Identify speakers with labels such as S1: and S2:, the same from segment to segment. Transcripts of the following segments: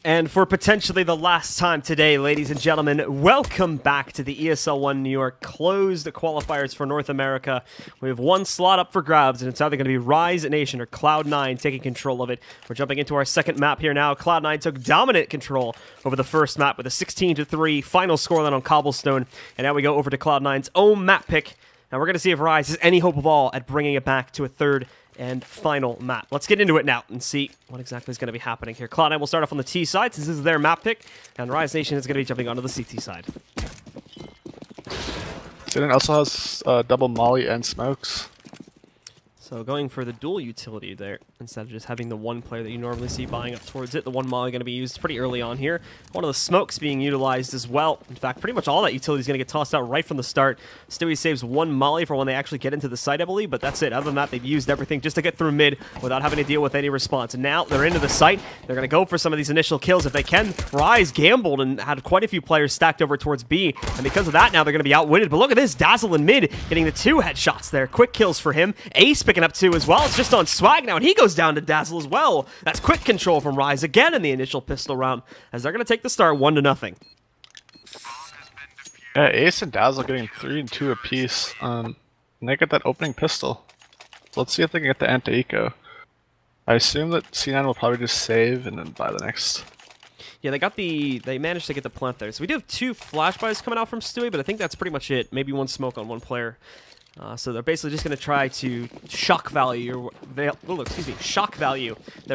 S1: And for potentially the last time today, ladies and gentlemen, welcome back to the ESL One New York closed qualifiers for North America. We have one slot up for grabs, and it's either going to be Rise Nation or Cloud9 taking control of it. We're jumping into our second map here now. Cloud9 took dominant control over the first map with a 16-3 final scoreline on Cobblestone. And now we go over to Cloud9's own map pick. Now we're going to see if Rise has any hope of all at bringing it back to a third and final map. Let's get into it now and see what exactly is going to be happening here. Cloud9 will start off on the T side since this is their map pick, and Rise Nation is going to be jumping onto the CT side.
S2: Student also has double molly and smokes.
S1: So going for the dual utility there, instead of just having the one player that you normally see buying up towards it. The one molly going to be used pretty early on here. One of the smokes being utilized as well. In fact, pretty much all that utility is going to get tossed out right from the start. Stewie saves one molly for when they actually get into the site, I believe, but that's it. Other than that, they've used everything just to get through mid without having to deal with any response. And now they're into the site. They're going to go for some of these initial kills if they can. Rise gambled and had quite a few players stacked over towards B, and because of that, now they're going to be outwitted. But look at this, Dazzle in mid getting the 2 headshots there. Quick kills for him. Ace picking up 2 as well. It's just on Swag now, and he goes down to Dazzle as well. That's quick control from Rise again in the initial pistol round, as they're going to take the start 1-0.
S2: Yeah, Ace and Dazzle getting 3 and 2 apiece. And they get that opening pistol. So let's see if they can get the anti-eco. I assume that C9 will probably just save and then buy the next.
S1: Yeah, they managed to get the plant there. So we do have 2 flashbys coming out from Stewie, but I think that's pretty much it. Maybe 1 smoke on 1 player. So they're basically just going to try to shock value their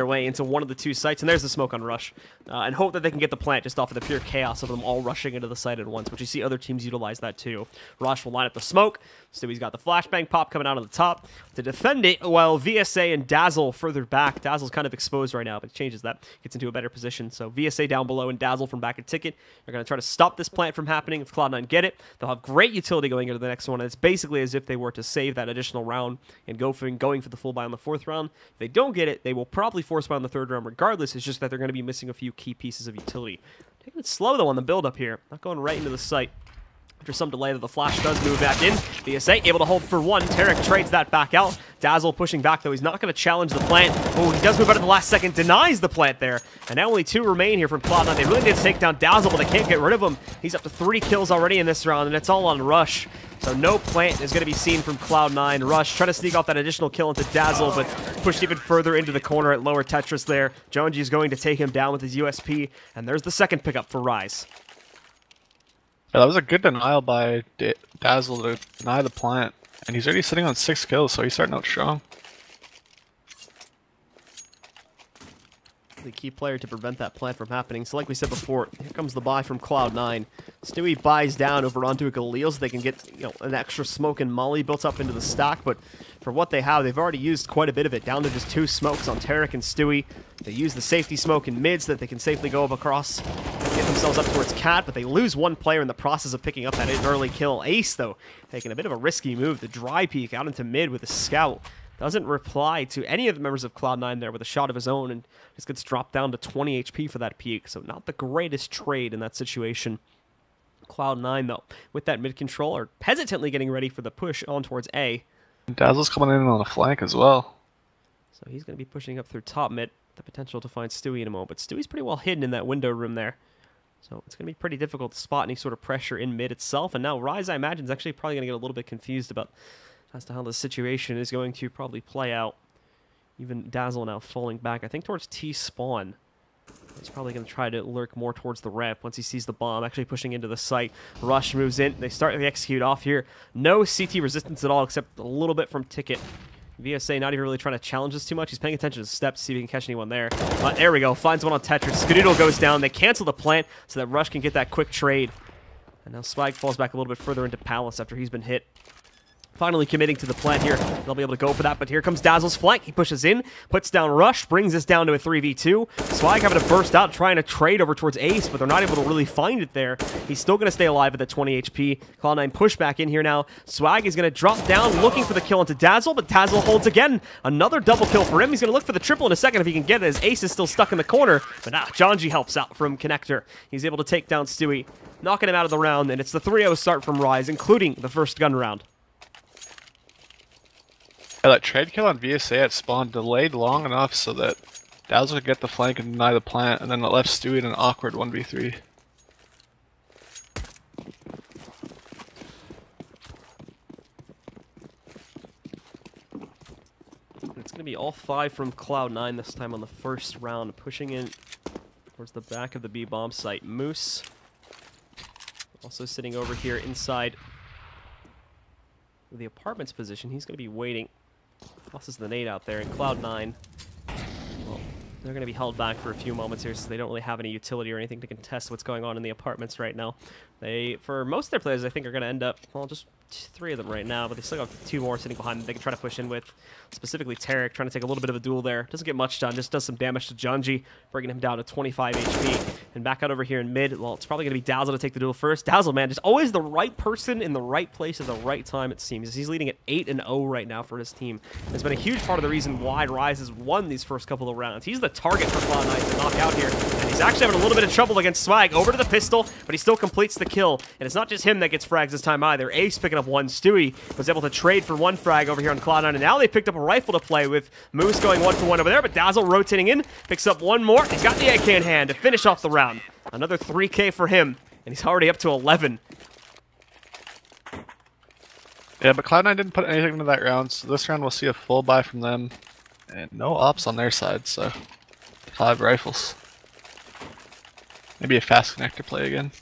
S1: way into one of the 2 sites, and there's the smoke on Rush, and hope that they can get the plant just off of the pure chaos of them all rushing into the site at once, which you see other teams utilize that too. Rush will line up the smoke, Stewie's got the flashbang pop coming out on the top to defend it, while VSA and Dazzle further back. Dazzle's kind of exposed right now, but it changes that, gets into a better position. So VSA down below and Dazzle from back at Ticket. They're going to try to stop this plant from happening. If Cloud9 get it, they'll have great utility going into the next one, and it's basically as if they were to save that additional round and going for the full buy on the 4th round. If they don't get it, they will probably force buy on the 3rd round regardless. It's just that they're going to be missing a few key pieces of utility. Taking it slow though on the build up here, not going right into the site. After some delay, the flash does move back in. VSA able to hold for 1. Tarek trades that back out. Dazzle pushing back, though. He's not going to challenge the plant. Oh, he does move out at the last second. Denies the plant there. And now only 2 remain here from Cloud9. They really did take down Dazzle, but they can't get rid of him. He's up to 3 kills already in this round, and it's all on Rush. So no plant is going to be seen from Cloud9. Rush trying to sneak off that additional kill into Dazzle, but pushed even further into the corner at lower Tetris there. Jonesy is going to take him down with his USP, and there's the second pickup for Rise.
S2: Yeah, that was a good denial by Dazzle to deny the plant. And he's already sitting on 6 kills, so he's starting out strong.
S1: The key player to prevent that plant from happening. So like we said before, here comes the buy from Cloud9. Stewie buys down over onto a Galil so they can get an extra smoke and molly built up into the stack, but for what they have, they've already used quite a bit of it, down to just 2 smokes on Tarek and Stewie. They use the safety smoke in mid so that they can safely go up across, get themselves up towards Cat, but they lose 1 player in the process of picking up that early kill. Ace, though, taking a bit of a risky move, the dry peek out into mid with a scout. Doesn't reply to any of the members of Cloud9 there with a shot of his own, and just gets dropped down to 20 HP for that peek. So not the greatest trade in that situation. Cloud9, though, with that mid control, are hesitantly getting ready for the push on towards A.
S2: Dazzle's coming in on the flank as well.
S1: So he's going to be pushing up through top mid, the potential to find Stewie in a moment. But Stewie's pretty well hidden in that window room there. So it's going to be pretty difficult to spot any sort of pressure in mid itself. And now Rise, I imagine, is actually probably going to get a little bit confused about as to how the situation is going to probably play out. Even Dazzle now falling back, I think, towards T-spawn. He's probably going to try to lurk more towards the ramp once he sees the bomb, actually pushing into the site. Rush moves in. They start the execute off here. No CT resistance at all, except a little bit from Ticket. VSA not even really trying to challenge this too much. He's paying attention to steps to see if he can catch anyone there. There we go. Finds one on Tetris. Skadoodle goes down. They cancel the plant so that Rush can get that quick trade. And now Swag falls back a little bit further into Palace after he's been hit. Finally committing to the plant here. They'll be able to go for that, but here comes Dazzle's flank. He pushes in, puts down Rush, brings this down to a 3v2. Swag having to burst out, trying to trade over towards Ace, but they're not able to really find it there. He's still going to stay alive at the 20 HP. Cloud9 push back in here now. Swag is going to drop down, looking for the kill into Dazzle, but Dazzle holds again. Another double kill for him. He's going to look for the triple in a second if he can get it, as Ace is still stuck in the corner. But Janji helps out from Connector. He's able to take down Stewie, knocking him out of the round, and it's the 3-0 start from Rise, including the first gun round.
S2: Yeah, that trade kill on VSA at spawn delayed long enough so that Dazzle could get the flank and deny the plant, and then it left Stewie in an awkward 1v3.
S1: It's going to be all 5 from Cloud9 this time on the first round, pushing in towards the back of the B-bomb site. Moose also sitting over here inside the apartment's position. He's going to be waiting. Tosses the nade out there, and Cloud9, well, they're going to be held back for a few moments here since they don't really have any utility or anything to contest what's going on in the apartments right now. They, for most of their players, I think are going to end up, well, just 3 of them right now, but they still got 2 more sitting behind them they can try to push in with. Specifically Tarek, trying to take a little bit of a duel there. Doesn't get much done, just does some damage to Junji, bringing him down to 25 HP. And back out over here in mid, well, it's probably going to be Dazzle to take the duel first. Dazzle, man, just always the right person in the right place at the right time, it seems. He's leading at 8-0 right now for his team. It's been a huge part of the reason why Rise has won these first couple of rounds. He's the target for Cloud9 to knock out here, and he's actually having a little bit of trouble against Swag. Over to the pistol, but he still completes the kill. And it's not just him that gets frags this time either. Ace picking up 1. Stewie was able to trade for 1 frag over here on Cloud9, and now they picked up a rifle to play with. Moose going 1-for-1 over there, but Dazzle rotating in, picks up 1 more. He's got the AK in hand to finish off the round. Another 3K for him, and he's already up to 11.
S2: Yeah, but Cloud9 didn't put anything into that round, so this round we'll see a full buy from them. And no ops on their side, so 5 rifles. Maybe a fast connector play again.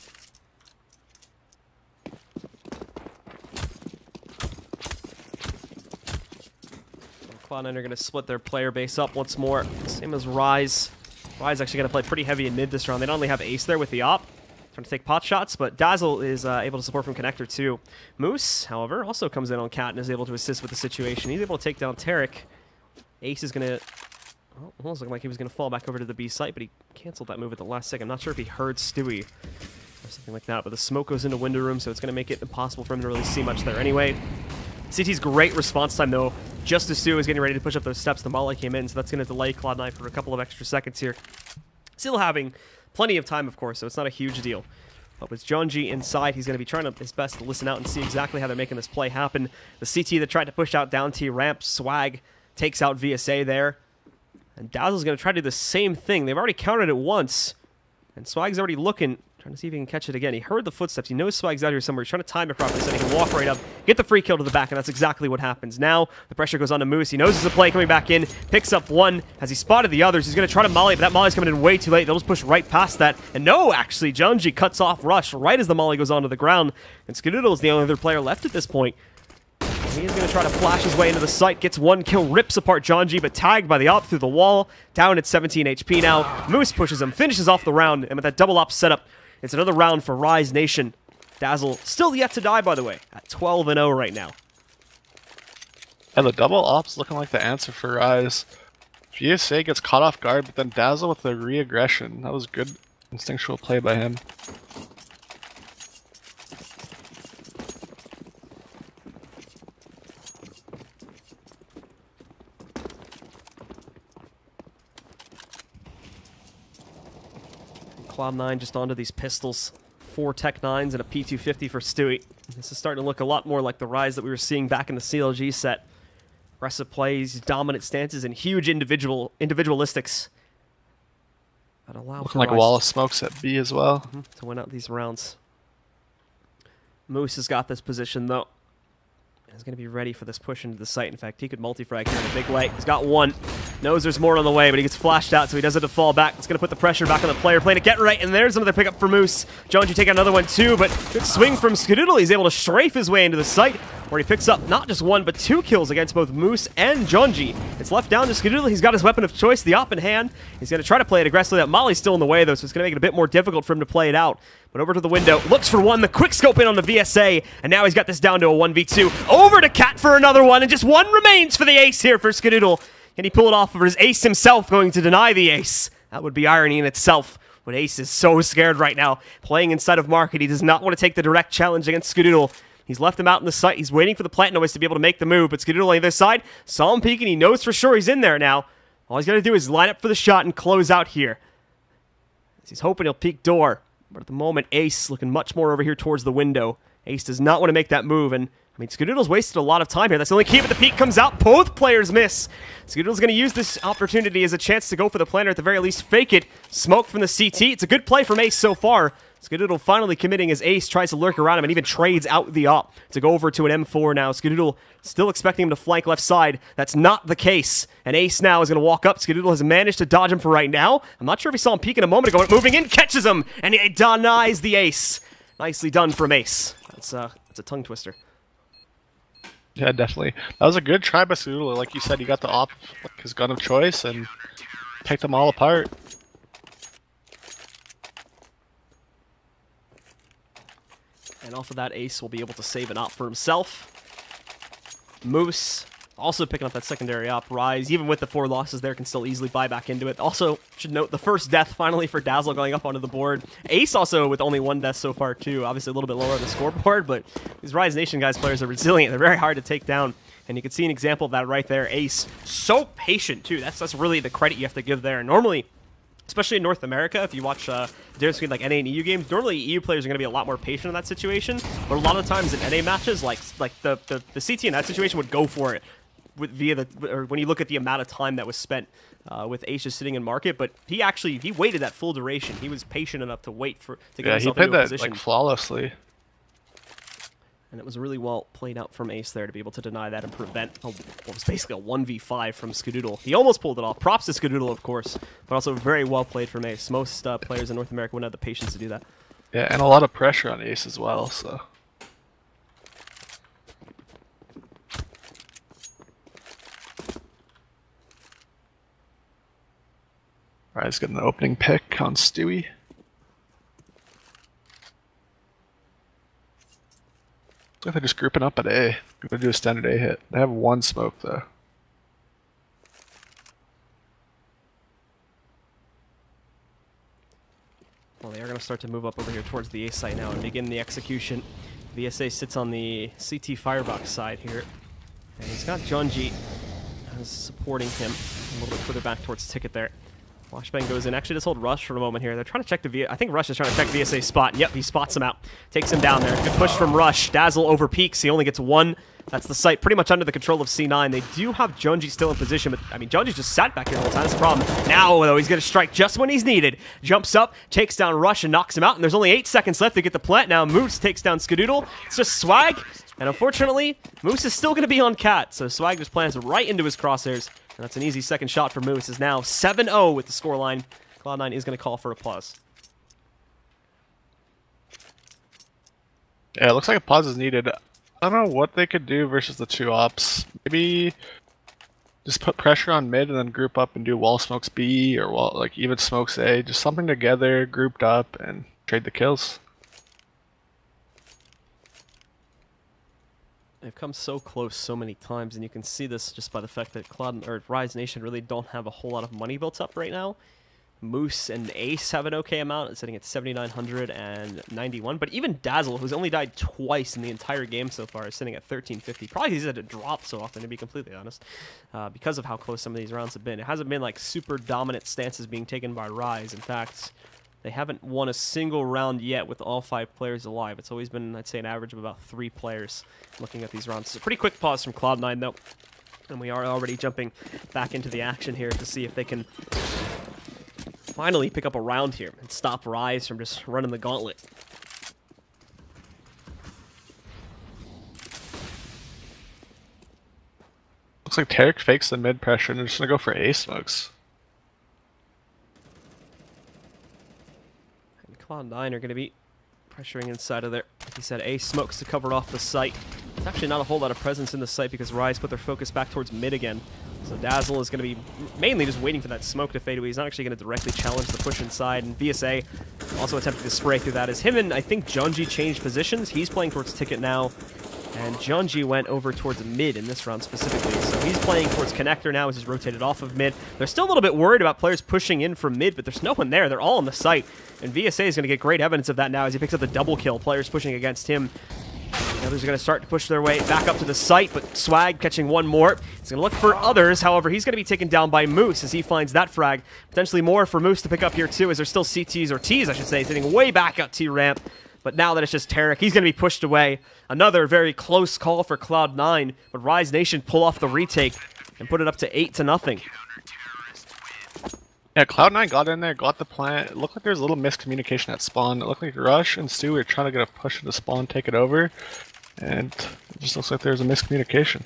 S1: Cloud9 are going to split their player base up once more, same as Rise. Rise actually going to play pretty heavy in mid this round. They not only have Ace there with the op, trying to take pot shots, but Dazzle is able to support from connector too. Moose, however, also comes in on Cat and is able to assist with the situation. He's able to take down Tarek. Ace is going to... Oh, almost looking like he was going to fall back over to the B site, but he canceled that move at the last second. I'm not sure if he heard Stewie or something like that, but the smoke goes into window room, so it's going to make it impossible for him to really see much there anyway. CT's great response time, though. Just as Stu is getting ready to push up those steps, the molly came in, so that's going to delay Cloud9 for a couple of extra seconds here. Still having plenty of time, of course, so it's not a huge deal. But with Junji inside, he's going to be trying his best to listen out and see exactly how they're making this play happen. The CT that tried to push out down T ramp, Swag takes out VSA there. And Dazzle's going to try to do the same thing. They've already countered it once, and Swag's already looking, trying to see if he can catch it again. He heard the footsteps. He knows Swag's out here somewhere. He's trying to time it properly so he can walk right up, get the free kill to the back, and that's exactly what happens. Now, the pressure goes on to Moose. He knows there's a play coming back in, picks up 1. As he spotted the others, he's going to try to molly, but that molly's coming in way too late. They'll just push right past that. And no, actually, Junji cuts off Rush right as the molly goes onto the ground. And Skadoodle is the only other player left at this point. He is going to try to flash his way into the site, gets 1 kill, rips apart Junji, but tagged by the op through the wall. Down at 17 HP now. Moose pushes him, finishes off the round, and with that double op setup, it's another round for Rise Nation. Dazzle still yet to die, by the way, at 12-0 right now.
S2: And the double op's looking like the answer for Rise. VSA gets caught off guard, but then Dazzle with the re-aggression. That was good instinctual play by him.
S1: Cloud9 just onto these pistols. 4 Tech 9s and a P250 for Stewie. This is starting to look a lot more like the Rise that we were seeing back in the CLG set. Aggressive plays, dominant stances, and huge individualistics that allow
S2: looking like a wall of smokes at B as well.
S1: To win out these rounds. Moose has got this position though. He's going to be ready for this push into the site. In fact, he could multi-frag here in a big way. He's got 1. Knows there's more on the way, but he gets flashed out, so he does have to fall back. It's going to put the pressure back on the player playing to get right, and there's another pickup for Moose. Junji take another one too, but good swing from Skadoodle. He's able to strafe his way into the site, where he picks up not just 1, but 2 kills against both Moose and Junji. It's left down to Skadoodle. He's got his weapon of choice, the op in hand. He's going to try to play it aggressively. That molly's still in the way, though, so it's going to make it a bit more difficult for him to play it out. But over to the window, looks for 1, the quick scope in on the VSA, and now he's got this down to a 1v2. Over to Cat for another one, and just 1 remains for the ace here for Skadoodle. Can he pull it off, or is Ace himself going to deny the ace? That would be irony in itself. But Ace is so scared right now. Playing inside of Market, he does not want to take the direct challenge against Skadoodle. He's left him out in the site. He's waiting for the plant noise to be able to make the move, but Skadoodle on the other side saw him peeking. He knows for sure he's in there now. All he's got to do is line up for the shot and close out here. He's hoping he'll peek door. But at the moment, Ace looking much more over here towards the window. Ace does not want to make that move, and I mean, Skadoodle's wasted a lot of time here. That's the only key, but the peek comes out. Both players miss. Skadoodle's going to use this opportunity as a chance to go for the planter, at the very least fake it. Smoke from the CT. It's a good play from Ace so far. Skadoodle finally committing as Ace tries to lurk around him and even trades out the op to go over to an M4 now. Skadoodle still expecting him to flank left side. That's not the case. And Ace now is going to walk up. Skadoodle has managed to dodge him for right now. I'm not sure if he saw him peek in a moment ago. Moving in, catches him, and he denies the Ace. Nicely done from Ace. That's a tongue twister.
S2: Yeah, definitely. That was a good try by Skadoodle. Like you said, he got the op, like his gun of choice, and picked them all apart.
S1: And off of that, Ace will be able to save an op for himself. Moose also picking up that secondary op. Rise, even with the 4 losses there, can still easily buy back into it. Also, should note the first death finally for Dazzle going up onto the board. Ace also with only 1 death so far too. Obviously a little bit lower on the scoreboard, but these Rise Nation guys players are resilient. They're very hard to take down. And you can see an example of that right there. Ace, so patient too. That's really the credit you have to give there. And normally, especially in North America, if you watch the difference between like NA and EU games, normally EU players are going to be a lot more patient in that situation. But a lot of times in NA matches, like the CT in that situation would go for it when you look at the amount of time that was spent with Ace just sitting in market. But he waited that full duration. He was patient enough to wait to get himself into a position.
S2: He played that like flawlessly.
S1: And it was really well played out from Ace there to be able to deny that and prevent what was basically a 1v5 from Skadoodle. He almost pulled it off. Props to Skadoodle, of course, but also very well played from Ace. Most players in North America wouldn't have the patience to do that.
S2: Yeah, and a lot of pressure on Ace as well, so. Alright, he's getting the opening pick on Stewie. Looks like they're just grouping up at A. Gonna do a standard A hit. They have 1 smoke though.
S1: Well, they are going to start to move up over here towards the A site now and begin the execution. VSA sits on the CT firebox side here. And he's got Junji supporting him a little bit further back towards Ticket there. Flashbang goes in. Actually, just hold Rush for a moment here. They're trying to check I think Rush is trying to check VSA's spot. Yep, he spots him out. Takes him down there. Good push from Rush. Dazzle over peaks. He only gets 1. That's the site pretty much under the control of C9. They do have Junji still in position, but I mean, Junji just sat back here the whole time. That's the problem. Now, though, he's going to strike just when he's needed. Jumps up, takes down Rush, and knocks him out. And there's only 8 seconds left to get the plant. Now, Moose takes down Skadoodle. It's just Swag. And unfortunately, Moose is still going to be on Cat. So Swag just plants right into his crosshairs. And that's an easy second shot for Moose. Is now 7-0 with the scoreline. Cloud9 is going to call for a pause.
S2: Yeah, it looks like a pause is needed. I don't know what they could do versus the 2 ops. Maybe just put pressure on mid and then group up and do wall smokes B or like even smokes A. Just something together, grouped up, and trade the kills.
S1: They've come so close so many times, and you can see this just by the fact that Rise Nation really don't have a whole lot of money built up right now. Moose and Ace have an okay amount. It's sitting at 7,991. But even Dazzle, who's only died twice in the entire game so far, is sitting at 1,350. Probably he's had to drop so often, to be completely honest, because of how close some of these rounds have been. It hasn't been like super dominant stances being taken by Rise. In fact, they haven't won a single round yet with all 5 players alive. It's always been, I'd say, an average of about 3 players looking at these rounds. It's a pretty quick pause from Cloud9, though. And we are already jumping back into the action here to see if they can finally pick up a round here and stop Rise from just running the gauntlet.
S2: Looks like Tarek fakes the mid pressure and they're just gonna go for A smokes.
S1: And Cloud9 are going to be pressuring inside of there. Like he said, A smokes to cover off the site. There's actually not a whole lot of presence in the site because Rise put their focus back towards mid again. So Dazzle is going to be mainly just waiting for that smoke to fade away. He's not actually going to directly challenge the push inside. And VSA also attempting to spray through that as him and I think Junji changed positions. He's playing towards Ticket now. And Junji went over towards mid in this round specifically. So he's playing towards Connector now as he's rotated off of mid. They're still a little bit worried about players pushing in from mid, but there's no one there. They're all on the site. And VSA is going to get great evidence of that now as he picks up the double kill. Players pushing against him. The others are going to start to push their way back up to the site, but Swag catching one more. He's going to look for others. However, he's going to be taken down by Moose as he finds that frag. Potentially more for Moose to pick up here too, as there's still CTs, or Ts I should say, sitting way back up T-ramp. But now that it's just Tarek, he's going to be pushed away. Another very close call for Cloud9, but Rise Nation pull off the retake and put it up to 8-0.
S2: Yeah, Cloud9 got in there, got the plant. It looked like there was a little miscommunication at spawn. It looked like Rush and Stu were trying to get a push into spawn, take it over. And it just looks like there's a miscommunication.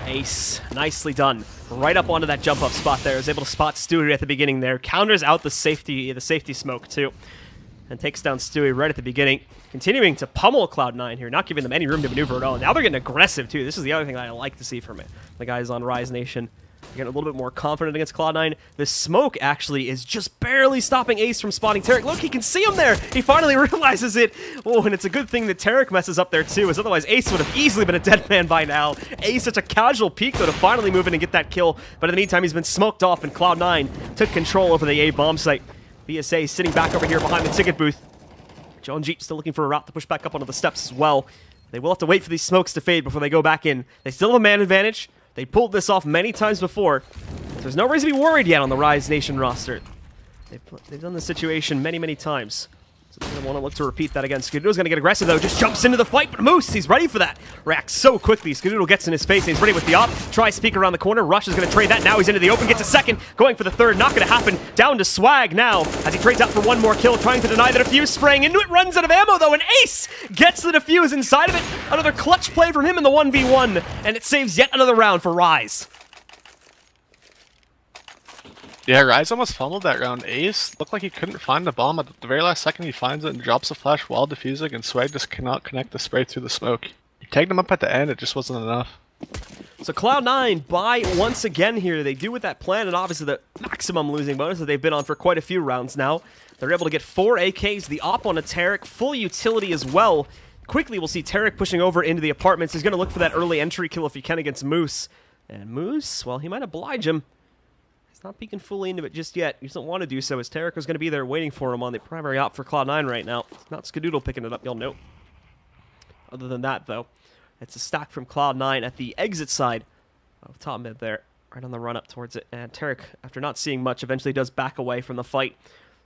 S1: Ace, nicely done. Right up onto that jump up spot there. Was able to spot Stewie at the beginning there. Counters out the safety smoke too. And takes down Stewie right at the beginning. Continuing to pummel Cloud9 here, not giving them any room to maneuver at all. Now they're getting aggressive too. This is the other thing that I like to see from it. The guys on Rise Nation. They're getting a little bit more confident against Cloud9. The smoke actually is just barely stopping Ace from spotting Tarek. Look, he can see him there. He finally realizes it. Oh, and it's a good thing that Tarek messes up there too, as otherwise Ace would have easily been a dead man by now. Ace, such a casual peek though to finally move in and get that kill. But in the meantime, he's been smoked off and Cloud9 took control over the A bomb site. VSA sitting back over here behind the ticket booth. John Jeep still looking for a route to push back up onto the steps as well. They will have to wait for these smokes to fade before they go back in. They still have a man advantage. They pulled this off many times before. There's no reason to be worried yet on the Rise Nation roster. They've done this situation many, many times. So they're going to want to look to repeat that again. Skadoodle's going to get aggressive, though. Just jumps into the fight, but Moose, he's ready for that. Reacts so quickly. Skadoodle gets in his face, and he's ready with the op. Tries to peek around the corner. Rush is going to trade that. Now he's into the open. Gets a second. Going for the third. Not going to happen. Down to Swag now, as he trades out for one more kill, trying to deny the defuse. Spraying into it. Runs out of ammo, though, and Ace gets the defuse inside of it. Another clutch play from him in the 1v1, and it saves yet another round for Rise.
S2: Yeah, Rise almost fumbled that round. Ace looked like he couldn't find the bomb. At the very last second, he finds it and drops a flash while defusing, and Swag just cannot connect the spray through the smoke. He tagged him up at the end, it just wasn't enough.
S1: So Cloud9 buy once again here. They do with that plan, and obviously the maximum losing bonus that they've been on for quite a few rounds now. They're able to get 4 AKs, the op on a Tarek, full utility as well. Quickly, we'll see Tarek pushing over into the apartments. He's going to look for that early entry kill if he can against Moose. And Moose, well, he might oblige him. He's not peeking fully into it just yet. He doesn't want to do so, as Tarek is going to be there waiting for him on the primary op for Cloud9 right now. It's not Skadoodle picking it up, you'll note. Other than that, though, it's a stack from Cloud9 at the exit side of top mid there, right on the run up towards it. And Tarek, after not seeing much, eventually does back away from the fight.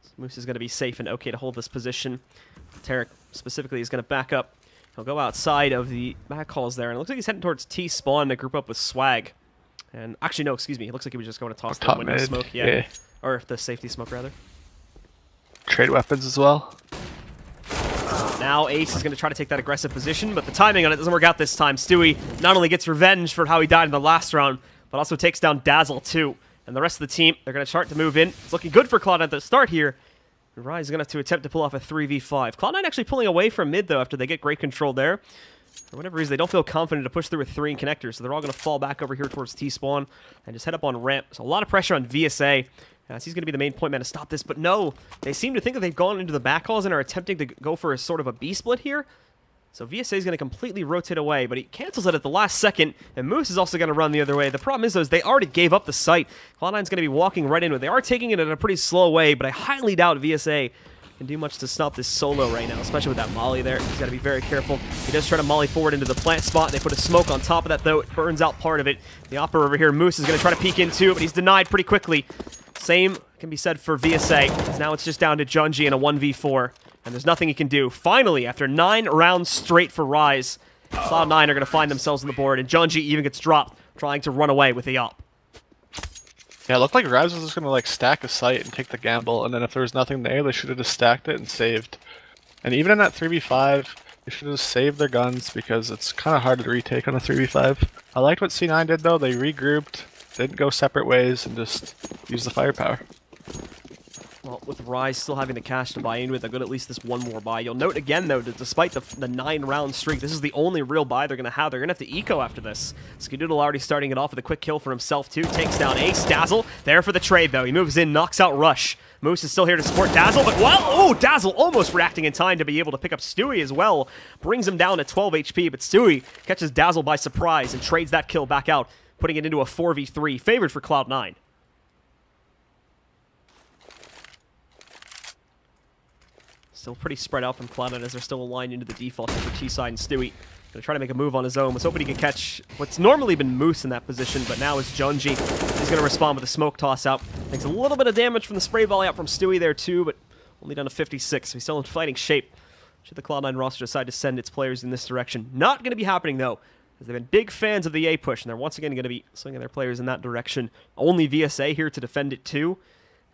S1: So Moose is going to be safe and okay to hold this position. Tarek specifically is going to back up. He'll go outside of the back halls there, and it looks like he's heading towards T-spawn to group up with Swag. And actually, no, excuse me. It looks like he was just going to toss the window smoke. Yeah. Or the safety smoke, rather.
S2: Trade weapons as well.
S1: Now Ace is going to try to take that aggressive position, but the timing on it doesn't work out this time. Stewie not only gets revenge for how he died in the last round, but also takes down Dazzle too. And the rest of the team, they're going to start to move in. It's looking good for Cloud9 at the start here. Rise is going to have to attempt to pull off a 3v5. Cloud9 actually pulling away from mid, though, after they get great control there. For whatever reason, they don't feel confident to push through with 3 in connectors, so they're all going to fall back over here towards T-spawn and just head up on ramp. So a lot of pressure on VSA, as he's going to be the main point man to stop this. But no, they seem to think that they've gone into the back halls and are attempting to go for a sort of a B-split here. So VSA is going to completely rotate away, but he cancels it at the last second, and Moose is also going to run the other way. The problem is, though, is they already gave up the site. Cloud9's going to be walking right into it. They are taking it in a pretty slow way, but I highly doubt VSA can do much to stop this solo right now, especially with that molly there. He's got to be very careful. He does try to molly forward into the plant spot. They put a smoke on top of that, though. It burns out part of it. The opera over here, Moose, is going to try to peek into it, but he's denied pretty quickly. Same can be said for VSA, because now it's just down to Junji in a 1v4, and there's nothing he can do. Finally, after 9 rounds straight for Rise, Cloud9 are going to find themselves on the board, and Junji even gets dropped, trying to run away with the op.
S2: Yeah, it looked like Rise was just going to like stack a site and take the gamble, and then if there was nothing there, they should have just stacked it and saved. And even in that 3v5, they should have just saved their guns, because it's kind of hard to retake on a 3v5. I liked what C9 did, though. They regrouped, didn't go separate ways, and just used the firepower.
S1: Well, with Rise still having the cash to buy in with, they're good at least this one more buy. You'll note again, though, that despite the 9-round streak, this is the only real buy they're going to have. They're going to have to eco after this. Skadoodle already starting it off with a quick kill for himself, too. Takes down Ace. Dazzle there for the trade, though. He moves in, knocks out Rush. Moose is still here to support Dazzle, but well, oh, Dazzle almost reacting in time to be able to pick up Stewie as well. Brings him down to 12 HP, but Stewie catches Dazzle by surprise and trades that kill back out, putting it into a 4v3, favored for Cloud9. Still pretty spread out from Cloud9 as they're still aligned into the default for T-side, and Stewie gonna try to make a move on his own. Was hoping he could catch what's normally been Moose in that position, but now it's Junji. He's gonna respond with a smoke toss out. Takes a little bit of damage from the spray volley out from Stewie there too, but only down to 56. So he's still in fighting shape. Should the Cloud9 roster decide to send its players in this direction? Not gonna be happening though, as they've been big fans of the A push, and they're once again gonna be swinging their players in that direction. Only VSA here to defend it too.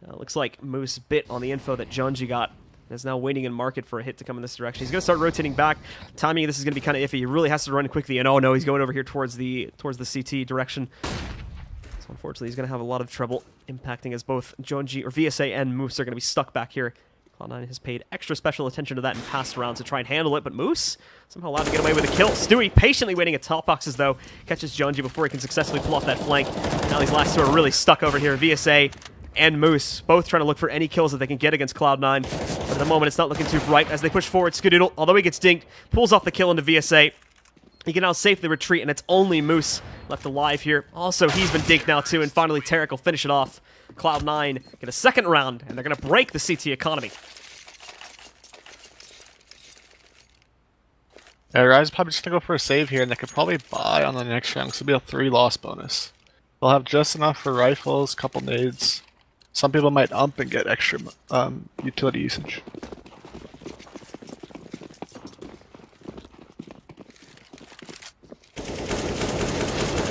S1: Looks like Moose bit on the info that Junji got. Is now waiting in market for a hit to come in this direction. He's going to start rotating back. Timing of this is going to be kind of iffy. He really has to run quickly, and oh no, he's going over here towards the CT direction. So unfortunately, he's going to have a lot of trouble impacting as both Junji or VSA and Moose are going to be stuck back here. Cloud9 has paid extra special attention to that in past rounds to try and handle it, but Moose somehow allowed to get away with a kill. Stewie patiently waiting at top boxes though, catches Junji before he can successfully pull off that flank. Now these last two are really stuck over here. VSA and Moose both trying to look for any kills that they can get against Cloud9. But at the moment, it's not looking too bright as they push forward. Skadoodle, although he gets dinked, pulls off the kill into VSA. He can now safely retreat, and it's only Moose left alive here. Also, he's been dinked now too, and finally Tarek will finish it off. Cloud9 get a second round, and they're going to break the CT economy.
S2: Rise is probably just going to go for a save here, and they could probably buy on the next round, because it'll be a 3-loss bonus. They'll have just enough for rifles, couple nades. Some people might ump and get extra utility usage.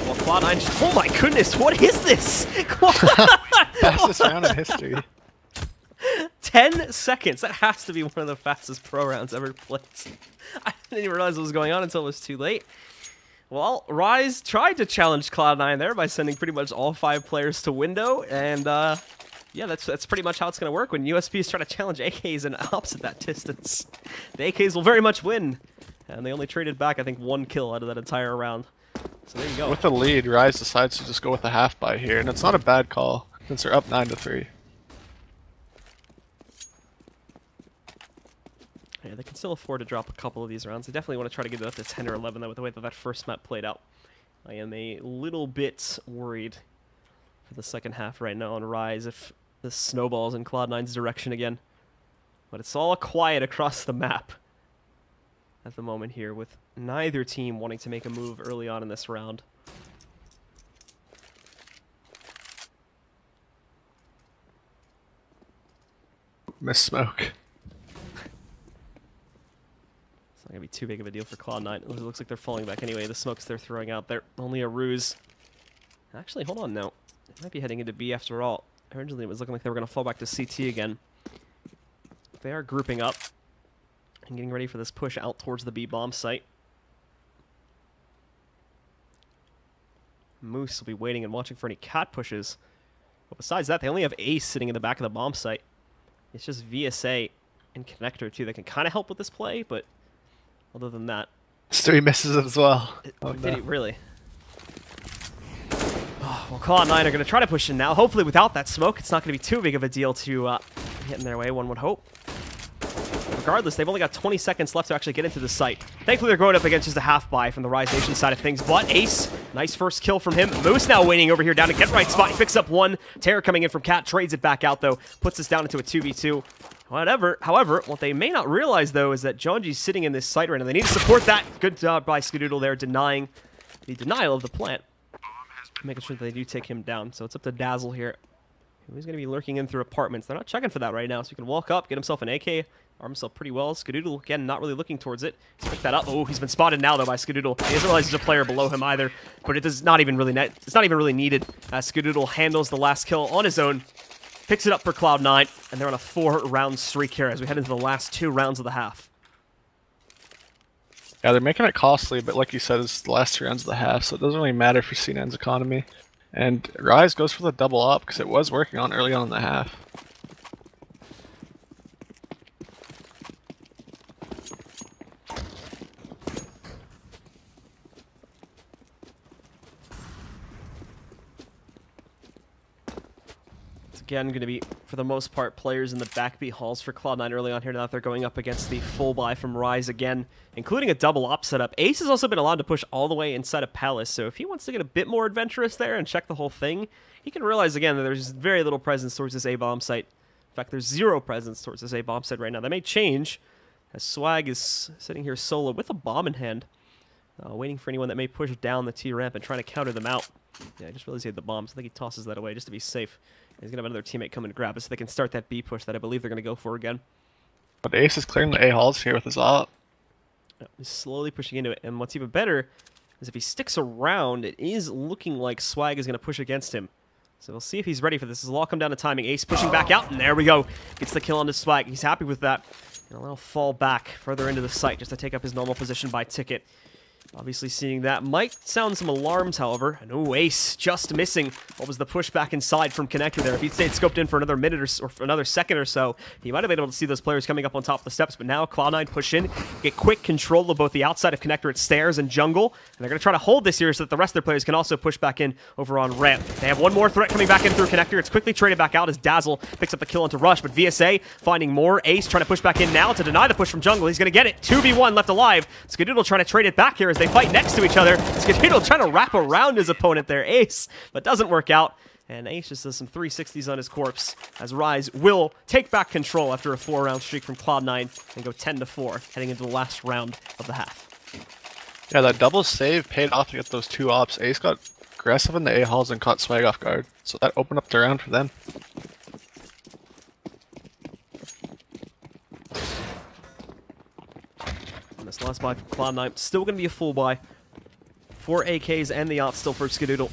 S1: Well, Cloud9 just... Oh my goodness, what is this?
S2: Fastest round in history.
S1: 10 seconds. That has to be one of the fastest pro rounds ever played. I didn't even realize what was going on until it was too late. Well, Rise tried to challenge Cloud9 there by sending pretty much all 5 players to window, and yeah, that's pretty much how it's going to work when USPs try to challenge AKs and ops at that distance. The AKs will very much win, and they only traded back, I think, 1 kill out of that entire round. So there you go.
S2: With the lead, Rise decides to just go with a half buy here, and it's not a bad call since they're up 9-3.
S1: Yeah, they can still afford to drop a couple of these rounds. They definitely want to try to get it up to 10 or 11, though, with the way that that first map played out. I am a little bit worried for the second half right now on Rise if this snowballs in Cloud9's direction again. But it's all quiet across the map at the moment here, with neither team wanting to make a move early on in this round.
S2: Miss smoke.
S1: Not gonna be too big of a deal for Cloud9. It looks like they're falling back anyway. The smokes they're throwing out there, only a ruse. Actually, hold on now. They might be heading into B after all. Originally, it was looking like they were gonna fall back to CT again. They are grouping up and getting ready for this push out towards the B bomb site. Moose will be waiting and watching for any cat pushes. But besides that, they only have Ace sitting in the back of the bomb site. It's just VSA and Connector too that can kind of help with this play, but other than that...
S2: Stewie misses it as well.
S1: Did he really? Oh, well, Cloud9 are going to try to push in now. Hopefully without that smoke, it's not going to be too big of a deal to get in their way, one would hope. Regardless, they've only got 20 seconds left to actually get into the site. Thankfully, they're going up against just a half buy from the Rise Nation side of things, but Ace, nice first kill from him. Moose now waiting over here down to get right spot. He picks up 1. Terror coming in from Cat, trades it back out, though. Puts us down into a 2v2. However, what they may not realize, though, is that Jonji's sitting in this site right now. They need to support that. Good job by Skadoodle there, denying the denial of the plant. Making sure that they do take him down. So it's up to Dazzle here. He's going to be lurking in through apartments. They're not checking for that right now, so he can walk up, get himself an AK, arm himself pretty well. Skadoodle, again, not really looking towards it. He's picked that up. Oh, he's been spotted now, though, by Skadoodle. He doesn't realize there's a player below him either, but it's not even really needed, as Skadoodle handles the last kill on his own, picks it up for Cloud9, and they're on a 4-round streak here as we head into the last 2 rounds of the half.
S2: Yeah, they're making it costly, but like you said, it's the last 2 rounds of the half, so it doesn't really matter for C9's economy. And Rise goes for the double up because it was working on early on in the half.
S1: Again, going to be, for the most part, players in the backbeat halls for Cloud9 early on here. Now that they're going up against the full buy from Rise again, including a double op setup. Ace has also been allowed to push all the way inside of Palace, so if he wants to get a bit more adventurous there and check the whole thing, he can realize again that there's very little presence towards this A-bomb site fact, there's zero presence towards this A bomb site right now. That may change as Swag is sitting here solo with a bomb in hand, waiting for anyone that may push down the T ramp and trying to counter them out. Yeah, I just realized he had the bomb, so I think he tosses that away just to be safe. And he's going to have another teammate come and grab it so they can start that B push that I believe they're going to go for again.
S2: But Ace is clearing the A halls here with his op.
S1: Yeah, he's slowly pushing into it, and what's even better is if he sticks around, it is looking like Swag is going to push against him. So we'll see if he's ready for this. This will all come down to timing. Ace pushing back out, and there we go. Gets the kill on his Swag. He's happy with that. And he'll fall back further into the site just to take up his normal position by ticket. Obviously seeing that might sound some alarms, however. And oh, Ace just missing. What was the push back inside from Connector there? If he'd stayed scoped in for another minute or for another second or so, he might have been able to see those players coming up on top of the steps. But now Cloud9 push in, get quick control of both the outside of Connector at stairs and jungle. And they're going to try to hold this here so that the rest of their players can also push back in over on ramp. They have one more threat coming back in through Connector. It's quickly traded back out as Dazzle picks up the kill into Rush. But VSA finding more. Ace trying to push back in now to deny the push from jungle. He's going to get it. 2v1 left alive. Skadoodle trying to trade it back here as they fight next to each other. Skadoodle trying to wrap around his opponent there, Ace, but doesn't work out. And Ace just does some 360s on his corpse as Rise will take back control after a 4-round streak from Cloud9 and go 10-4 heading into the last round of the half.
S2: Yeah, that double save paid off to get those two ops. Ace got aggressive in the A halls and caught Swag off guard, so that opened up the round for them.
S1: And this last buy from Cloud9 still going to be a full buy. 4 AKs and the ops still for Skadoodle.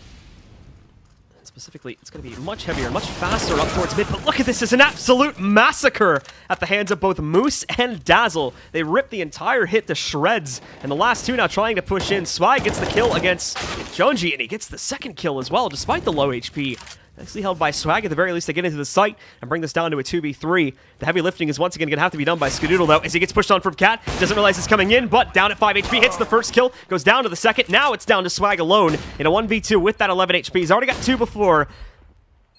S1: Specifically, it's going to be much heavier, much faster up towards mid, but look at this, it's an absolute massacre at the hands of both Moose and Dazzle. They rip the entire hit to shreds, and the last two now trying to push in. Swag gets the kill against Jonji, and he gets the second kill as well, despite the low HP. Nicely held by Swag. At the very least, they get into the site and bring this down to a 2v3. The heavy lifting is once again going to have to be done by Skadoodle, though, as he gets pushed on from Cat. Doesn't realize it's coming in, but down at 5 HP. Hits the first kill, goes down to the second. Now it's down to Swag alone in a 1v2 with that 11 HP. He's already got 2 before.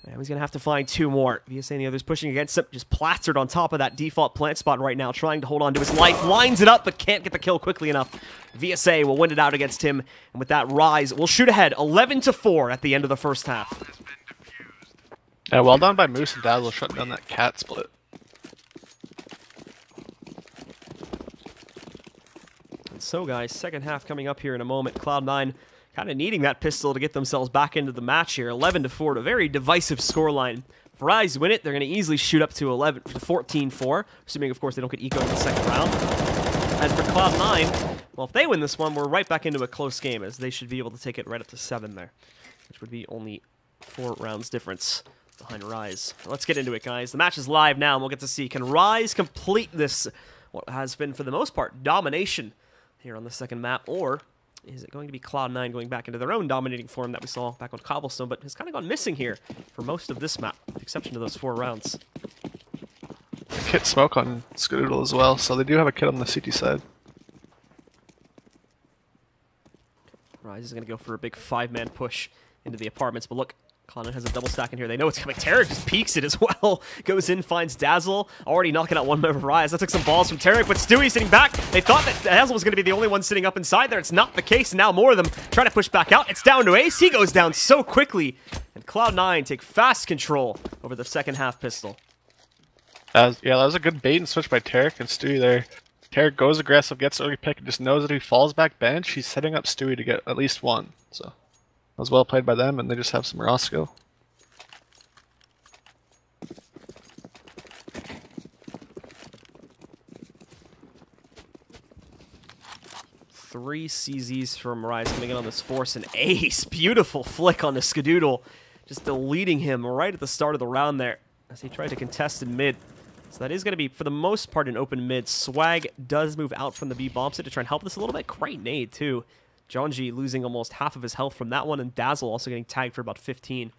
S1: And he's going to have to find 2 more. VSA and the others pushing against him, just plastered on top of that default plant spot right now, trying to hold on to his life. Lines it up, but can't get the kill quickly enough. VSA will win it out against him, and with that, Rise will shoot ahead 11-4 at the end of the first half.
S2: Yeah, well done by Moose and Dazzle shutting down that Cat split.
S1: And so, guys, second half coming up here in a moment. Cloud9 kind of needing that pistol to get themselves back into the match here. 11-4, a very divisive scoreline. If Rise win it, they're going to easily shoot up to 14-4, assuming, of course, they don't get eco in the second round. And for Cloud9, well, if they win this one, we're right back into a close game, as they should be able to take it right up to 7 there, which would be only 4 rounds difference behind Rise. Let's get into it, guys. The match is live now, and we'll get to see, can Rise complete this, what has been, for the most part, domination here on the second map, or is it going to be Cloud9 going back into their own dominating form that we saw back on Cobblestone, but has kind of gone missing here for most of this map, with the exception of those 4 rounds.
S2: Kit smoke on Skadoodle as well, so they do have a kit on the CT side.
S1: Rise is going to go for a big 5-man push into the apartments, but look, Cloud9 has a double stack in here. They know it's coming. Tarek just peeks it as well. Goes in, finds Dazzle. Already knocking out one member of Rise. That took some balls from Tarek, but Stewie sitting back. They thought that Dazzle was going to be the only one sitting up inside there. It's not the case. Now more of them trying to push back out. It's down to Ace. He goes down so quickly. And Cloud9 take fast control over the second half pistol.
S2: That was a good bait and switch by Tarek and Stewie there. Tarek goes aggressive, gets early pick, and just knows that if he falls back bench, he's setting up Stewie to get at least 1. So that was well played by them, and they just have some raw skill.
S1: Three CZs from Rise coming in on this force, and Ace, beautiful flick on the Skadoodle, just deleting him right at the start of the round there as he tried to contest in mid. So that is going to be, for the most part, an open mid. Swag does move out from the B bomb site to try and help this a little bit. Great nade, too. Jonji losing almost half of his health from that one, and Dazzle also getting tagged for about 15.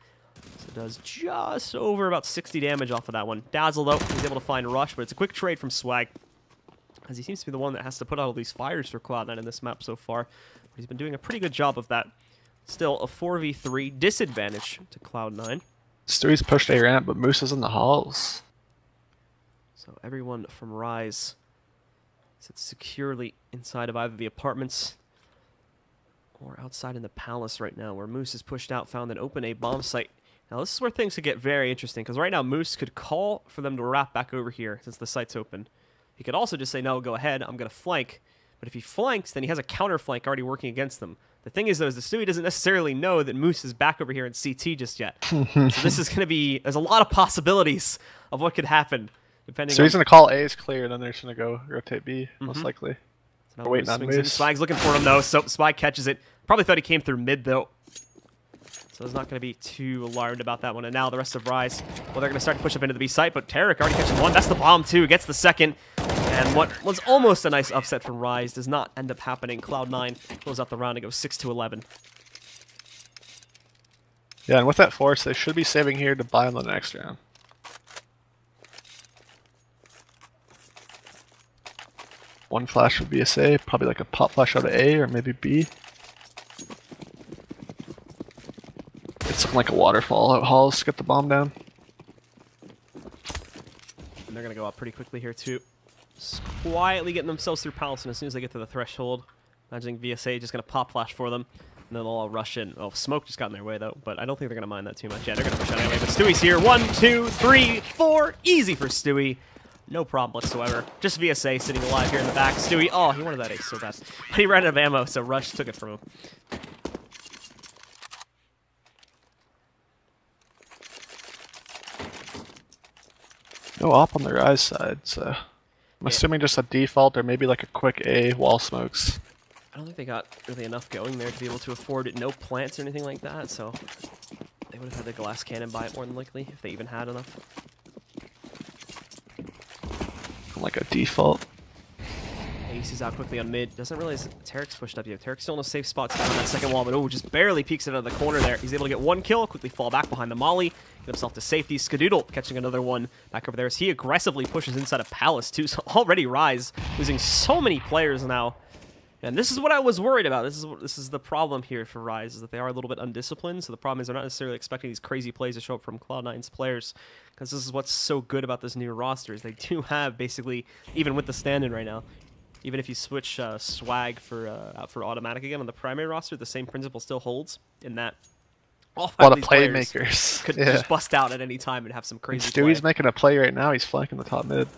S1: So does just over about 60 damage off of that one. Dazzle, though, he's able to find Rush, but it's a quick trade from Swag, as he seems to be the one that has to put out all these fires for Cloud9 in this map so far. But he's been doing a pretty good job of that. Still, a 4v3 disadvantage to Cloud9.
S2: Stewie's pushed A ramp, but Moose is in the halls.
S1: So everyone from Rise sits securely inside of either the apartments or outside in the palace right now, where Moose is pushed out, found an open A bomb site Now this is where things could get very interesting, because right now Moose could call for them to wrap back over here since the site's open. He could also just say, no, go ahead, I'm going to flank. But if he flanks, then he has a counter flank already working against them. The thing is, though, is the Stewie doesn't necessarily know that Moose is back over here in CT just yet. So this is going to be, there's a lot of possibilities of what could happen. Depending
S2: so he's going to call A is clear, and then they're just going to go rotate B, most likely.
S1: So
S2: We're waiting on Moose.
S1: Swag's looking for him, though, so Swag catches it. Probably thought he came through mid, though. So he's not going to be too alarmed about that one. And now the rest of Rise, well, they're going to start to push up into the B site, but Tarek already catches one. That's the bomb, too. Gets the second. And what was almost a nice upset from Rise does not end up happening. Cloud9 close out the round and goes 6-11.
S2: Yeah, and with that force, they should be saving here to buy on the next round. One flash would be BSA, probably like a pop flash out of A or maybe B. It's looking like a waterfall out halls to get the bomb down.
S1: And they're going to go up pretty quickly here, too. Just quietly getting themselves through Palace, and as soon as they get to the threshold, imagining VSA just going to pop flash for them, and then they'll all rush in. Oh, smoke just got in their way, though, but I don't think they're going to mind that too much. Yeah, they're going to push out anyway, but Stewie's here. 1, 2, 3, 4. Easy for Stewie. No problem whatsoever. Just VSA sitting alive here in the back. Stewie, oh, he wanted that ace so bad. But he ran out of ammo, so Rush took it from him.
S2: No op on the Rise side, so I'm assuming just a default or maybe like a quick A wall smokes.
S1: I don't think they got really enough going there to be able to afford it. No plants or anything like that, so they would have had the glass cannon by it more than likely if they even had enough.
S2: Like a default.
S1: Ace is out quickly on mid. Doesn't realize Tarek's pushed up yet. Tarek's still in a safe spot to down that second wall, but oh, just barely peeks it out of the corner there. He's able to get one kill, quickly fall back behind the molly, get himself to safety. Skadoodle catching another one back over there as he aggressively pushes inside of Palace too. So already Rise losing so many players now. And this is what I was worried about. This is the problem here for Rise, is that they are a little bit undisciplined. So the problem is they're not necessarily expecting these crazy plays to show up from Cloud9's players, because this is what's so good about this new roster, is they do have basically, even with the stand-in right now, even if you switch Swag for out for automatic again on the primary roster, the same principle still holds in that all five of these playmakers could just bust out at any time and have some crazy play.
S2: Stewie's making a play right now. He's flanking the top mid.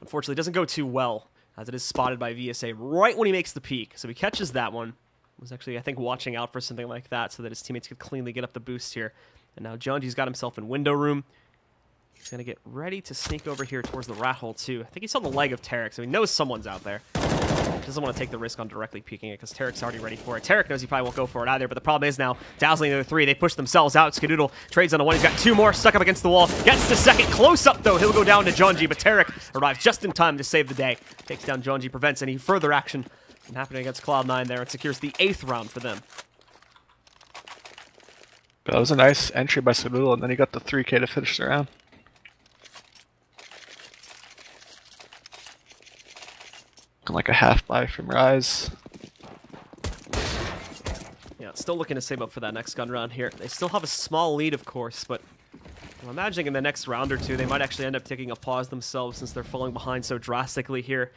S1: Unfortunately, it doesn't go too well, as it is spotted by VSA right when he makes the peek. So he catches that one. Was actually, I think, watching out for something like that so that his teammates could cleanly get up the boost here. And now Jonji's got himself in window room. He's going to get ready to sneak over here towards the rat hole, too. I think he saw the leg of Tarek, so he knows someone's out there. Doesn't want to take the risk on directly peeking it because Tarek's already ready for it. Tarek knows he probably won't go for it either, but the problem is now, dazzling the other three. They push themselves out. Skadoodle trades on the one. He's got two more stuck up against the wall. Gets the second. Close up, though. He'll go down to Jonji, but Tarek arrives just in time to save the day. Takes down Jonji, prevents any further action from happening against Cloud9 there, and secures the 8th round for them.
S2: That was a nice entry by Skadoodle, and then he got the 3K to finish the round. Like a half buy from Rise.
S1: Yeah, still looking to save up for that next gun round here. They still have a small lead, of course, but I'm imagining in the next round or two, they might actually end up taking a pause themselves since they're falling behind so drastically here.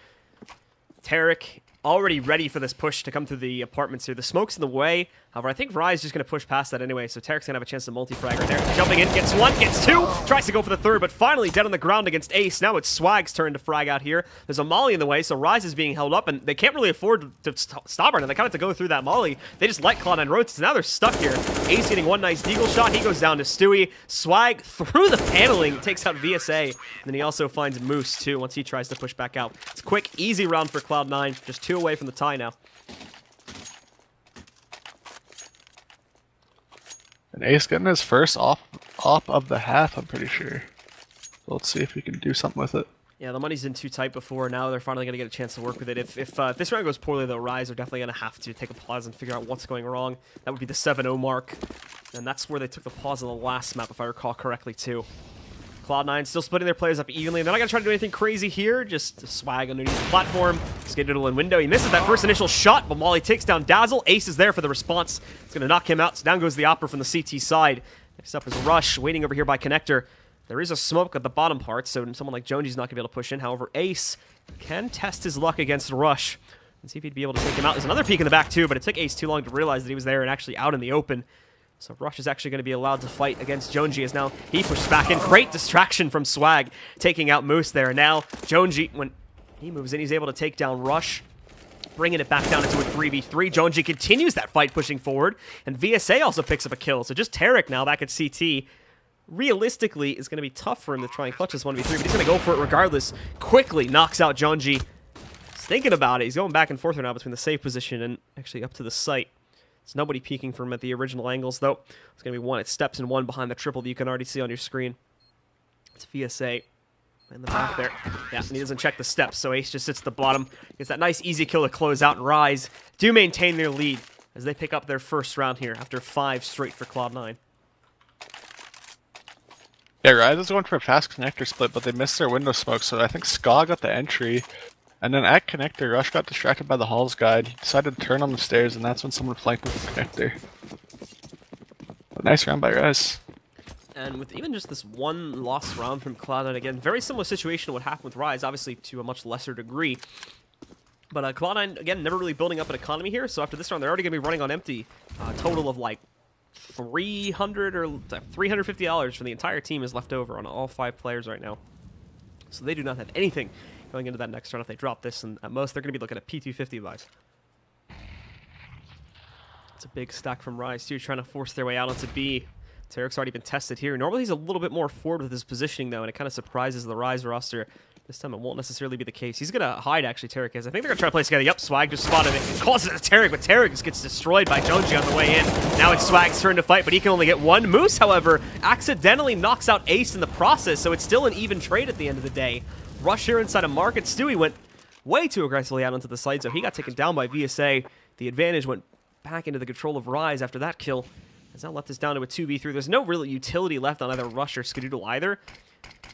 S1: Tarek already ready for this push to come through the apartments here. The smoke's in the way. However, I think Rise is just going to push past that anyway, so Tarek's going to have a chance to multi-frag right there. Jumping in, gets one, gets two, tries to go for the third, but finally dead on the ground against Ace. Now it's Swag's turn to frag out here. There's a molly in the way, so Rise is being held up, and they can't really afford to stop her now. They kind of have to go through that molly. They just let Cloud9 rotate, so now they're stuck here. Ace getting one nice deagle shot. He goes down to Stewie. Swag through the paneling takes out VSA, and then he also finds Moose, too, once he tries to push back out. It's a quick, easy round for Cloud9. Just 2 away from the tie now.
S2: And Ace getting his first op of the half, I'm pretty sure. So let's see if we can do something with it.
S1: Yeah, the money's in too tight before. Now they're finally going to get a chance to work with it. If this round goes poorly, though, Rise are definitely going to have to take a pause and figure out what's going wrong. That would be the 7-0 mark. And that's where they took the pause on the last map, if I recall correctly, too. Cloud9 still splitting their players up evenly. They're not going to try to do anything crazy here. Just Swag underneath the platform. Skadoodle in window. He misses that first initial shot, but Molly takes down Dazzle. Ace is there for the response. It's going to knock him out. So down goes the Opera from the CT side. Next up is Rush, waiting over here by Connector. There is a smoke at the bottom part, so someone like Jonji's not going to be able to push in. However, Ace can test his luck against Rush and see if he'd be able to take him out. There's another peek in the back, too, but it took Ace too long to realize that he was there and actually out in the open. So Rush is actually going to be allowed to fight against Jonesy as now he pushes back in. Great distraction from Swag, taking out Moose there. Now Jonesy, when he moves in, he's able to take down Rush, bringing it back down into a 3v3. Jonesy continues that fight, pushing forward, and VSA also picks up a kill. So just Tarek now back at CT. Realistically, it's going to be tough for him to try and clutch this 1v3, but he's going to go for it regardless. Quickly knocks out Jonesy. He's thinking about it. He's going back and forth right now between the safe position and actually up to the site. There's nobody peeking from him at the original angles, though. It's going to be one. It steps and one behind the triple that you can already see on your screen. It's VSA in the back there. Yeah, and he doesn't check the steps, so Ace just sits at the bottom. Gets that nice easy kill to close out, and Rise do maintain their lead as they pick up their first round here after 5 straight for Cloud9.
S2: Yeah, Rise is going for a fast connector split, but they missed their window smoke, so I think Ska got the entry. And then at connector, Rush got distracted by the Halls guide. He decided to turn on the stairs, and that's when someone flanked with the connector. But nice round by Rise.
S1: And with even just this one lost round from Cloud9, again, very similar situation to what happened with Rise, obviously to a much lesser degree. But Cloud9, again, never really building up an economy here, so after this round, they're already going to be running on empty. A total of like $300 or $350 for the entire team is left over on all 5 players right now. So they do not have anything going into that next round if they drop this, and at most they're going to be looking at P250 buys. It's a big stack from Rise too, trying to force their way out onto B. Tarek's already been tested here. Normally he's a little bit more forward with his positioning though, and it kind of surprises the Rise roster. This time it won't necessarily be the case. He's going to hide, actually, Tarek is. I think they're going to try to play together. Yep, Swag just spotted it. Calls it to Tarek, but Tarek just gets destroyed by Jonesy on the way in. Now it's Swag's turn to fight, but he can only get one. Moose, however, accidentally knocks out Ace in the process, so it's still an even trade at the end of the day. Rush here inside of Market. Stewie went way too aggressively out onto the side, so he got taken down by VSA. The advantage went back into the control of Rise after that kill. Has now left us down to a 2v3. There's no real utility left on either Rush or Skadoodle either.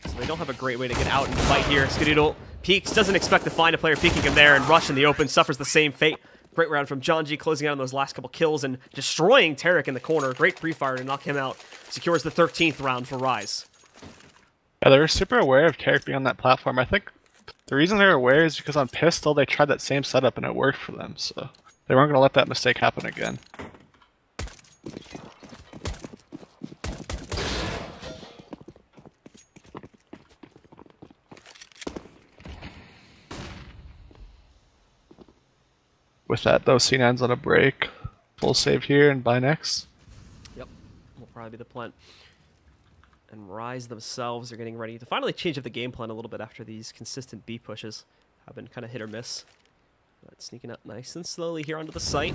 S1: So they don't have a great way to get out and fight here. Skadoodle peeks, doesn't expect to find a player peeking him there, and Rush in the open suffers the same fate. Great round from Jonji, closing out on those last couple kills and destroying Tarek in the corner. Great pre-fire to knock him out. Secures the 13th round for Rise.
S2: Yeah, they were super aware of Tarek being on that platform. I think the reason they were aware is because on Pistol they tried that same setup and it worked for them, so they weren't going to let that mistake happen again. With that though, C9's on a break. Full save here and buy next.
S1: Yep, will probably be the plan. And Rise themselves are getting ready to finally change up the game plan a little bit after these consistent B pushes have been kind of hit or miss. But sneaking up nice and slowly here onto the site.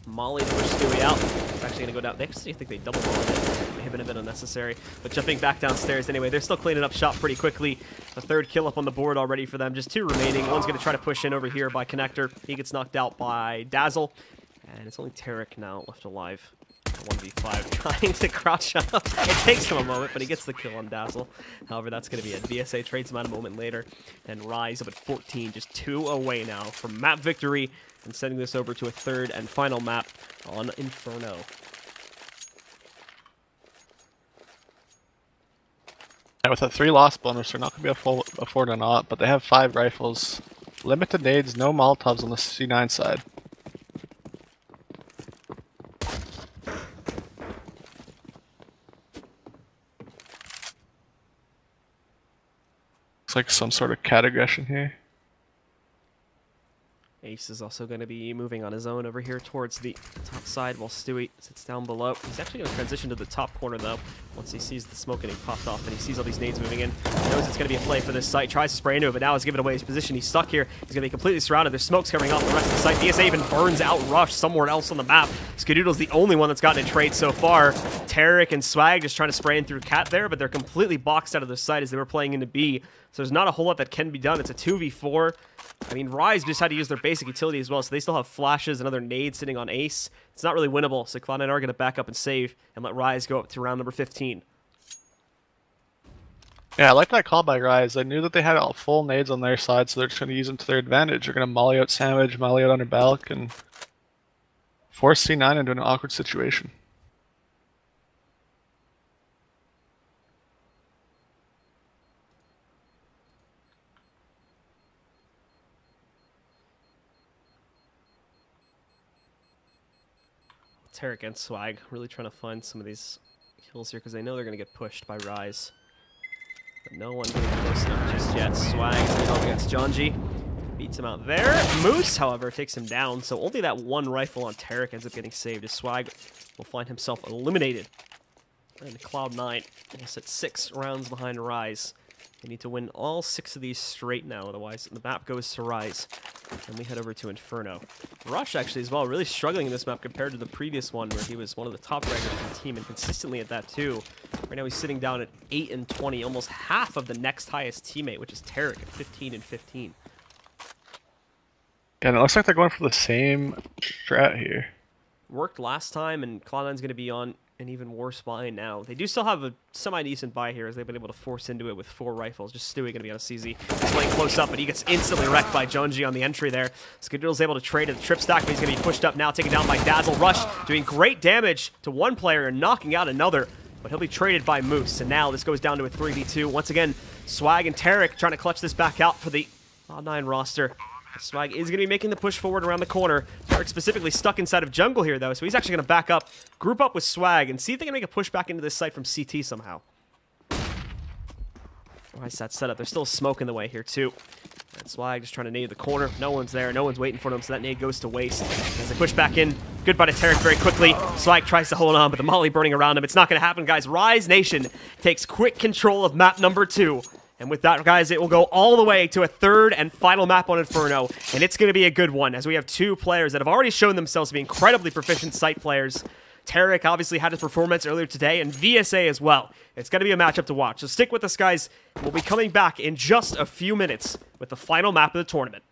S1: Molly to push Stewie out. It's actually going to go down. They actually think they double balled it. May have been a bit unnecessary. But jumping back downstairs anyway. They're still cleaning up shop pretty quickly. A 3rd kill up on the board already for them. Just 2 remaining. One's going to try to push in over here by Connector. He gets knocked out by Dazzle. And it's only Tarek now left alive. 1v5 trying to crouch up. It takes him a moment, but he gets the kill on Dazzle. However, that's going to be it. VSA trades him out a moment later. And Rise up at 14, just 2 away now from map victory. And sending this over to a 3rd and final map on Inferno.
S2: Yeah, with a 3 loss bonus, they're not going to be able to afford an op, but they have 5 rifles. Limited nades, no Molotovs on the C9 side. Looks like some sort of cat aggression here.
S1: Ace is also going to be moving on his own over here towards the top side while Stewie sits down below. He's actually going to transition to the top corner, though, once he sees the smoke getting popped off and he sees all these nades moving in. He knows it's going to be a play for this site. Tries to spray into it, but now has given away his position. He's stuck here. He's going to be completely surrounded. There's smokes covering off the rest of the site. VSA even burns out Rush somewhere else on the map. Skadoodle's the only one that's gotten a trade so far. Tarek and Swag just trying to spray in through Cat there, but they're completely boxed out of the site as they were playing into B. So there's not a whole lot that can be done. It's a 2v4. I mean, Rise just had to use their basic utility as well, so they still have flashes and other nades sitting on Ace. It's not really winnable, so Cloud9 are going to back up and save and let Rise go up to round number 15.
S2: Yeah, I like that call by Rise. I knew that they had all full nades on their side, so they're just going to use them to their advantage. They're going to molly out Sandwich, molly out under Balk, and force C9 into an awkward situation.
S1: Tarek and Swag really trying to find some of these kills here because they know they're going to get pushed by Rise. But no one getting close enough just yet. Swag is up against Janji. Beats him out there. Moose, however, takes him down, so only that one rifle on Tarek ends up getting saved as Swag will find himself eliminated. And Cloud9 will sit 6 rounds behind Rise. They need to win all 6 of these straight now, otherwise the map goes to Rise. And we head over to Inferno. Rush, actually, as well, really struggling in this map compared to the previous one, where he was one of the top rankers in the team, and consistently at that, too. Right now he's sitting down at 8 and 20, almost half of the next highest teammate, which is Tarek at 15 and 15.
S2: Yeah, and it looks like they're going for the same strat here.
S1: Worked last time, and Cloud9's going to be on an even worse buy now. They do still have a semi-decent buy here, as they've been able to force into it with 4 rifles. Just Stewie going to be on a CZ. He's playing close up, but he gets instantly wrecked by Junji on the entry there. Skidoodle's able to trade at the trip stack, but he's going to be pushed up now, taken down by Dazzle. Rush doing great damage to one player and knocking out another, but he'll be traded by Moose. And now this goes down to a 3v2. Once again, Swag and Tarek trying to clutch this back out for the Cloud9 roster. Swag is going to be making the push forward around the corner. Tarek specifically stuck inside of jungle here, though, so he's actually going to back up, group up with Swag, and see if they can make a push back into this site from CT somehow. Nice that setup. There's still smoke in the way here, too. And Swag just trying to nade the corner. No one's there. No one's waiting for them, so that nade goes to waste. As they push back in, goodbye to Tarek very quickly. Swag tries to hold on, but the molly burning around him. It's not going to happen, guys. Rise Nation takes quick control of map number 2. And with that, guys, it will go all the way to a 3rd and final map on Inferno. And it's going to be a good one, as we have 2 players that have already shown themselves to be incredibly proficient site players. Tarek obviously had his performance earlier today, and VSA as well. It's going to be a matchup to watch. So stick with us, guys. We'll be coming back in just a few minutes with the final map of the tournament.